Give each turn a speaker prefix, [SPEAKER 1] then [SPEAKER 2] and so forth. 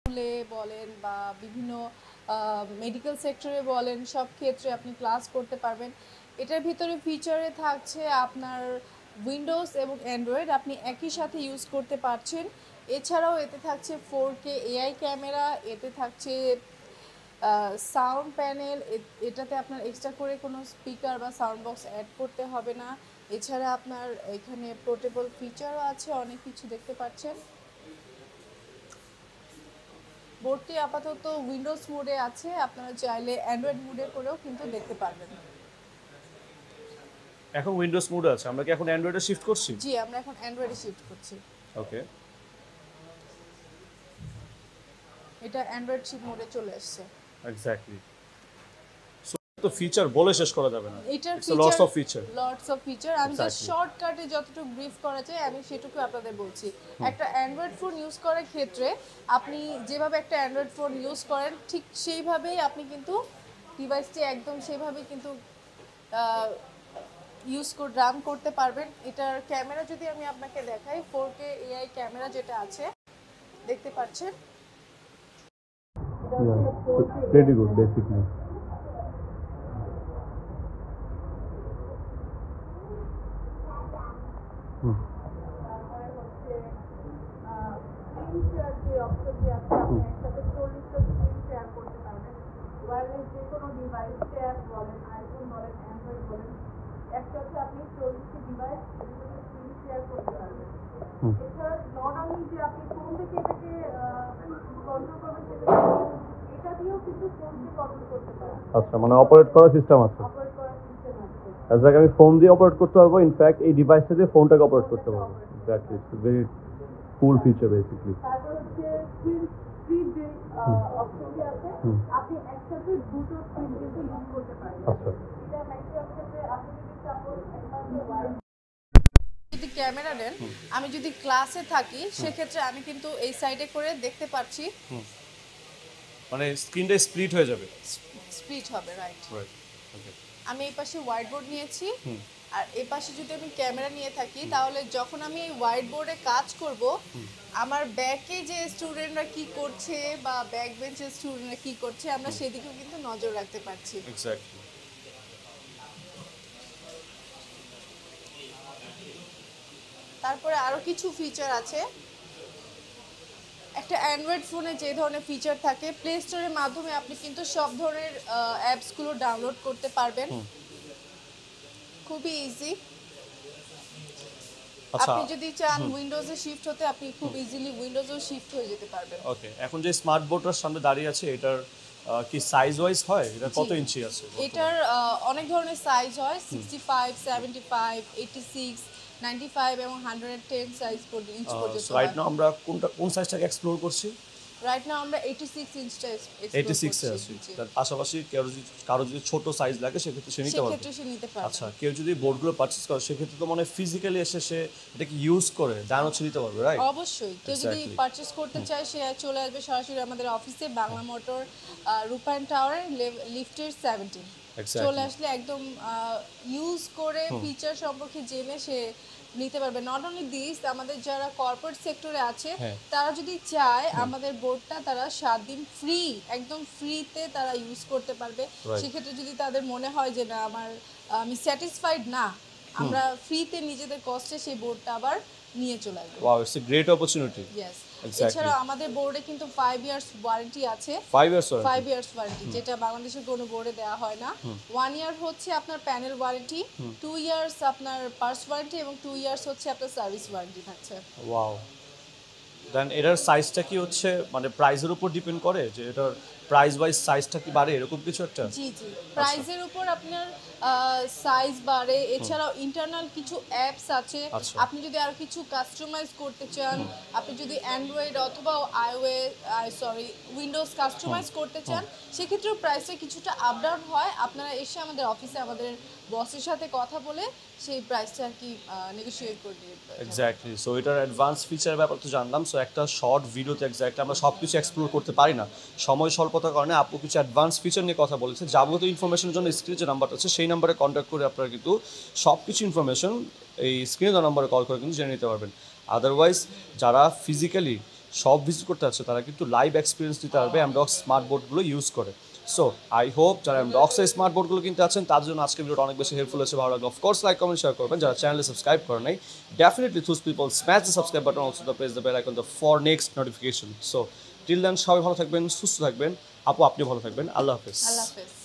[SPEAKER 1] স্কুলে বলেন বা বিভিন্ন মেডিকেল সেক্টরে বলেন, সব ক্ষেত্রে আপনি ক্লাস করতে পারবেন। এটার ভিতরে ফিচারে থাকছে আপনার উইন্ডোজ এবং অ্যান্ড্রয়েড আপনি একই সাথে ইউজ করতে পারছেন। এছাড়াও এতে থাকছে 4K এআই ক্যামেরা, এতে থাকছে সাউন্ড প্যানেল, এটাতে আপনার এক্সট্রা করে কোনো স্পিকার বা সাউন্ড বক্স অ্যাড করতে হবে না। এছাড়া আপনার এখানে পোর্টেবল ফিচারও আছে, অনেক কিছু দেখতে পাচ্ছেন। বোর্ডটি আপাতত উইন্ডোজ মোডে আছে, আপনারা চাইলে অ্যান্ড্রয়েড মোডে করেও কিন্তু দেখতে পারবেন।
[SPEAKER 2] এখন উইন্ডোজ মোড আছে, আমরা কি এখন অ্যান্ড্রয়েডে শিফট করছি?
[SPEAKER 1] জি, আমরা এখন অ্যান্ড্রয়েডে শিফট করছি।
[SPEAKER 2] ওকে,
[SPEAKER 1] এটা অ্যান্ড্রয়েড শিফট মোডে চলে আসছে।
[SPEAKER 2] এক্স্যাক্টলি। সো তো ফিচার বলে শেষ করা যাবে না,
[SPEAKER 1] এটার
[SPEAKER 2] it's lots of feature.
[SPEAKER 1] Lots of feature আমি জাস্ট শর্টকাটে যতটুকু ব্রিফ করা যায় আমি সেটুকু আপনাদের বলছি। একটা অ্যান্ড্রয়েড ফোন ইউজ করার ক্ষেত্রে আপনি যেভাবে একটা অ্যান্ড্রয়েড ফোন ইউজ করেন ঠিক সেইভাবেই আপনি কিন্তু ডিভাইসটি একদম সেইভাবেই কিন্তু ইউজ করে রান করতে পারবেন। এটার ক্যামেরা যদি আমি আপনাকে দেখাই, 4K এআই ক্যামেরা যেটা আছে দেখতে পাচ্ছেন।
[SPEAKER 2] pretty good basically.
[SPEAKER 1] তারপরে হচ্ছে স্ক্রিন শেয়ার যে অপশনটি আছে, আপনি একসাথে 40টা স্ক্রিন শেয়ার করতে পারবেন। ওয়্যারলেস যে কোনো ডিভাইস, ট্যাব বলেন, আইফোন বলেন, অ্যান্ড্রয়েড বলেন, একসাথে আপনি 40টি ডিভাইস স্ক্রিন শেয়ার করতে পারবেন। এছাড়া নট অনলি যে আপনি ফোন থেকে এটাকে কন্ট্রোল করবেন সেটা, এটা দিয়েও কিন্তু ফোনকে কন্ট্রোল করতে পারেন।
[SPEAKER 2] আচ্ছা, মানে অপারেট করার সিস্টেম আছে,
[SPEAKER 1] অপারেট করার সিস্টেম আছে।
[SPEAKER 2] অ্যাজ লাইক আমি ফোন দিয়ে অপারেট করতে পারবো, ইনফ্যাক্ট এই ডিভাইসটা দিয়ে ফোনটাকে অপারেট করতে পারবো। Exactly, it's very cool feature basically.
[SPEAKER 1] তারপর হচ্ছে স্ক্রিন স্পিড যে অপশনটি আছে, আপনি একসাথে দুটো স্ক্রিন কিন্তু ইউজ করতে পারবেন।
[SPEAKER 2] আচ্ছা,
[SPEAKER 1] এটা মাইক্রোসফটে আপনি যদি সাপোজ যদি ক্যামেরা নেন, আমি যদি ক্লাসে থাকি সেক্ষেত্রে আমি কিন্তু এই সাইডে করে দেখতে পাচ্ছি,
[SPEAKER 2] মানে স্ক্রিনটা স্প্লিট হয়ে যাবে।
[SPEAKER 1] স্প্লিট হবে, রাইট।
[SPEAKER 2] রাইট, ওকে।
[SPEAKER 1] আমি এই পাশে হোয়াইট বোর্ড নিয়েছি, আর এই পাশে যদি আমি ক্যামেরা নিয়ে থাকি তাহলে যখন আমি এই হোয়াইট বোর্ডে কাজ করব, আমার ব্যাকে যে স্টুডেন্টরা কি করছে বা ব্যাক বেঞ্চের স্টুডেন্টরা কি করছে আমরা সেদিকেও কিন্তু নজর রাখতে পারছি।
[SPEAKER 2] এক্স্যাক্টলি।
[SPEAKER 1] তারপরে আরো কিছু ফিচার আছে। একটা অ্যান্ড্রয়েড ফোনে যে ধরনের ফিচার থাকে, প্লে স্টোরের মাধ্যমে আপনি কিন্তু সব ধরনের অ্যাপসগুলো ডাউনলোড করতে পারবেন, খুবই ইজি।
[SPEAKER 2] আচ্ছা,
[SPEAKER 1] আপনি যদি চান উইন্ডোজে শিফট হতে, আপনি খুব ইজিলি উইন্ডোজেও শিফট হয়ে যেতে পারবেন।
[SPEAKER 2] ওকে। এখন যে স্মার্ট বোর্ডটার সামনে দাঁড়িয়ে আছে, এটার কি সাইজ ওয়াইজ হয়? এটা কত ইঞ্চি আছে?
[SPEAKER 1] এটার অনেক ধরনের সাইজ হয়, 65, 75, 86, 95 এবং 110 সাইজ ইঞ্চ পর্যন্ত।
[SPEAKER 2] রাইট নাও আমরা কোন সাইজটাকে এক্সপ্লোর করছি?
[SPEAKER 1] রাইট নাও আমরা 86 ইঞ্চটা এক্সপ্লোর
[SPEAKER 2] 86 এ আছি। তার পাশাপাশি কারো যদি ছোট সাইজ লাগে সেক্ষেত্রে সে নিতে পারবে।
[SPEAKER 1] সেক্ষেত্রে সে নিতে পারবে।
[SPEAKER 2] আচ্ছা, কেউ যদি বোর্ডগুলো পারচেজ করে সেক্ষেত্রে তো মানে ফিজিক্যালি এসে সে এটাকে ইউজ করে ডান হচ্ছে নিতে পারবে, রাইট?
[SPEAKER 1] অবশ্যই কেউ যদি পারচেজ করতে চায় সে চলে আসবে সরাসরি আমাদের অফিসে, বাংলা মোটর, রূপায়ণ টাওয়ারে, লিফটের 17। চলে আসলে একদম ইউজ করে ফিচার সম্পর্কে জেনে সে নিতে পারবে। নট অনলি দিস, আমাদের যারা কর্পোরেট সেক্টরে আছে তারা যদি চায় আমাদের বোর্ডটা তারা 7 দিন ফ্রি, একদম ফ্রিতে তারা ইউজ করতে পারবে। সেক্ষেত্রে যদি তাদের মনে হয় যে না আমি স্যাটিসফাইড না, আমরা ফ্রিতে নিজেদের কষ্টে সেই বোর্ডটা আবার নিয়ে চলে আসবো।
[SPEAKER 2] Wow, it's a great opportunity.
[SPEAKER 1] Yes. এছাড়া আমাদের বোর্ডে কিন্তু 5 ইয়ার্স ওয়ারেন্টি আছে।
[SPEAKER 2] 5
[SPEAKER 1] ইয়ার্স ওয়ারেন্টি, যেটা বাংলাদেশের কোনো বোর্ডে দেওয়া হয় না। 1 ইয়ার হচ্ছে আপনার প্যানেল ওয়ারেন্টি, 2 ইয়ার্স আপনার পার্টস ওয়ারেন্টি এবং 2 ইয়ার্স হচ্ছে আপনার সার্ভিস ওয়ারেন্টি থাকছে।
[SPEAKER 2] ওয়াও। দেন এটার সাইজটা কি হচ্ছে মানে প্রাইসের উপর ডিপেন্ড করে, যে এটার প্রাইস ওয়াইজ সাইজটা কি বাড়ে এরকম কিছু একটা?
[SPEAKER 1] জি জি, প্রাইসের উপর আপনার সাইজ বাড়ে। এছাড়াও ইন্টারনাল কিছু অ্যাপস আছে, আপনি যদি আরো কিছু কাস্টমাইজ করতে চান, আপনি যদি অ্যান্ড্রয়েড অথবা উইন্ডোজ কাস্টমাইজ করতে চান সেক্ষেত্রেও প্রাইসে কিছুটা আপ ডাউন হয়। আপনারা এসে আমাদের অফিসে আমাদের বসের সাথে কথা বলে সেই প্রাইসটা আর কি নেগোশিয়েট করে দিতে পারবেন।
[SPEAKER 2] এক্স্যাক্টলি। সো এটার অ্যাডভান্স ফিচার ব্যাপার তো জানলাম। সো একটা শর্ট ভিডিওতে এক্স্যাক্টলি আমরা সব কিছু এক্সপ্লোর করতে পারি না, সময় স্বল্পতার কারণে আপু কিছু অ্যাডভান্স ফিচার নিয়ে কথা বলেছে। যাবতীয় ইনফরমেশনের জন্য স্ক্রিনে যে নাম্বারটা আছে সেই নাম্বারে কন্ট্যাক্ট করে আপনারা কিন্তু সব কিছু ইনফরমেশন এই স্ক্রিনে দেওয়া নাম্বারে কল করে কিন্তু জেনে নিতে পারবেন। আদারওয়াইজ যারা ফিজিক্যালি সব ভিজিট করতে যাচ্ছে তারা কিন্তু লাইভ এক্সপিরিয়েন্স দিতে পারবে এমডক্স স্মার্ট বোর্ডগুলো ইউজ করে। সো আই হোপ যারা এমডক্সের স্মার্ট বোর্ডগুলো কিনতে আছেন তার জন্য আজকে ভিডিওটা অনেক বেশি হেল্পফুল হয়েছে। ভালো লাগলে অফকোর্স লাইক কমেন্ট শেয়ার করবেন। যারা চ্যানেলে সাবস্ক্রাইব করে নাই definitely those people smash the subscribe button, also the press the bell icon for next notification. So till then সবাই ভালো থাকবেন, সুস্থ থাকবেন, আপু আপনি ভালো থাকবেন। আল্লাহ হাফেজ।
[SPEAKER 1] আল্লাহ হাফেজ।